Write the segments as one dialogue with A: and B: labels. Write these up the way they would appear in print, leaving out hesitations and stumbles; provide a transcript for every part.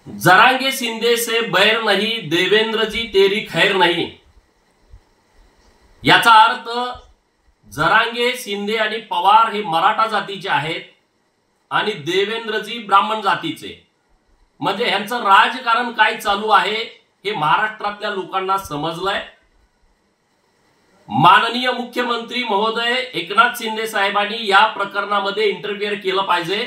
A: जरांगे शिंदे से बैर नहीं, देवेंद्र जी तेरी खैर नहीं। याचा अर्थ जरांगे शिंदे आणि पवार हे मराठा जातीचे आहेत आणि देवेंद्रजी ब्राह्मण जातीचे। म्हणजे यांचं राजकारण काय चालू आहे हे महाराष्ट्रातल्या लोकांना समजलंय। माननीय मुख्यमंत्री महोदय एकनाथ शिंदे साहेबांनी या प्रकरणामध्ये इंटरफिअर केलं पाहिजे,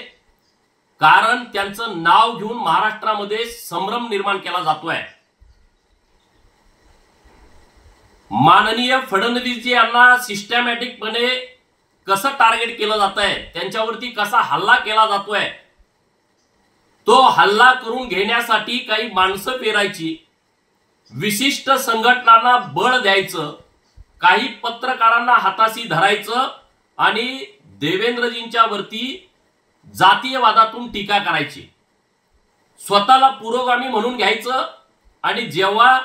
A: कारण त्यांचं नाव घेऊन महाराष्ट्रामध्ये संभ्रम निर्माण केला जातोय। माननीय फडणवीसजी यांना सिस्टमॅटिकपणे कसं टार्गेट केलं जातंय, त्यांच्यावरती कसा हल्ला केला जातोय, तो हल्ला करून घेण्यासाठी काही माणसं पेरायची, विशिष्ट संघटनांना बळ द्यायचं, काही पत्रकारांना हाताशी धरायचं आणि देवेंद्रजींच्या वरती जातीयवादातून टीका करायची, स्वतःला पुरोगामी म्हणून घ्यायचं। आणि जेव्हा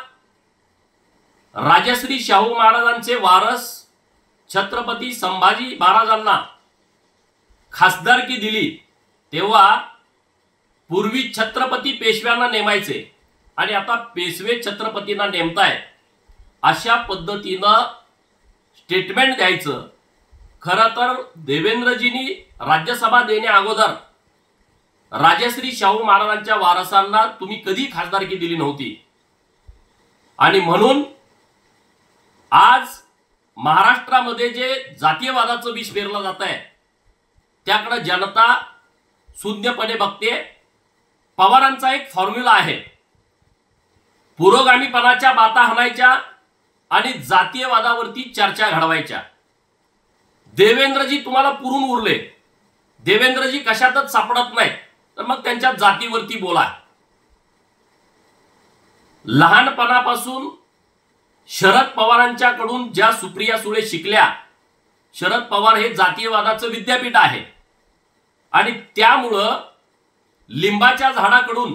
A: राजश्री शाहू महाराजांचे वारस छत्रपती संभाजी महाराजांना खासदारकी दिली तेव्हा पूर्वी छत्रपती पेशव्यांना नेमायचे आणि आता पेशवे छत्रपतींना नेमताय, अशा पद्धतीनं स्टेटमेंट द्यायचं। खरं तर देवेंद्रजींनी राज्यसभा देण्या अगोदर राजश्री शाहू महाराजांच्या वारसांना तुम्ही कधी खासदारकी दिली नव्हती आणि म्हणून आज महाराष्ट्रामध्ये जे जातीयवादाचं विष पेरलं जात आहे त्याकडे जनता शून्यपणे बघते। पवारांचा एक फॉर्म्युला आहे, पुरोगामीपणाच्या बाता हाणायच्या आणि जातीयवादावरती चर्चा घडवायच्या। देवेंद्रजी तुम्हाला पुरून उरले, देवेंद्रजी कशातच सापडत नाही, तर मग त्यांच्या जातीवरती बोला। लहानपणापासून शरद पवारांच्याकडून ज्या सुप्रिया सुळे शिकल्या, शरद पवार हे जातीयवादाचं विद्यापीठ आहे आणि त्यामुळं लिंबाच्या झाडाकडून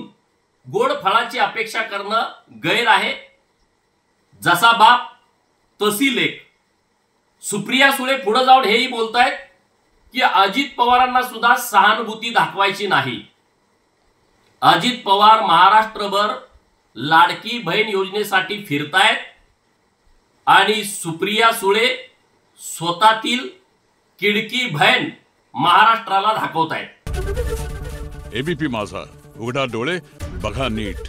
A: गोड फळाची अपेक्षा करणं गैर आहे। जसा बाप तशी लेक। सुप्रिया सुळे पुढे जाऊन हेही बोलतायत की अजित पवारांना सुद्धा सहानुभूती दाखवायची नाही। अजित पवार महाराष्ट्रभर लाडकी बहीण योजनेसाठी फिरतायत आणि सुप्रिया सुळे स्वतःतील किडकी बहीण महाराष्ट्राला दाखवतायत।
B: एबीपी माझा, उघडा डोळे बघा नीट।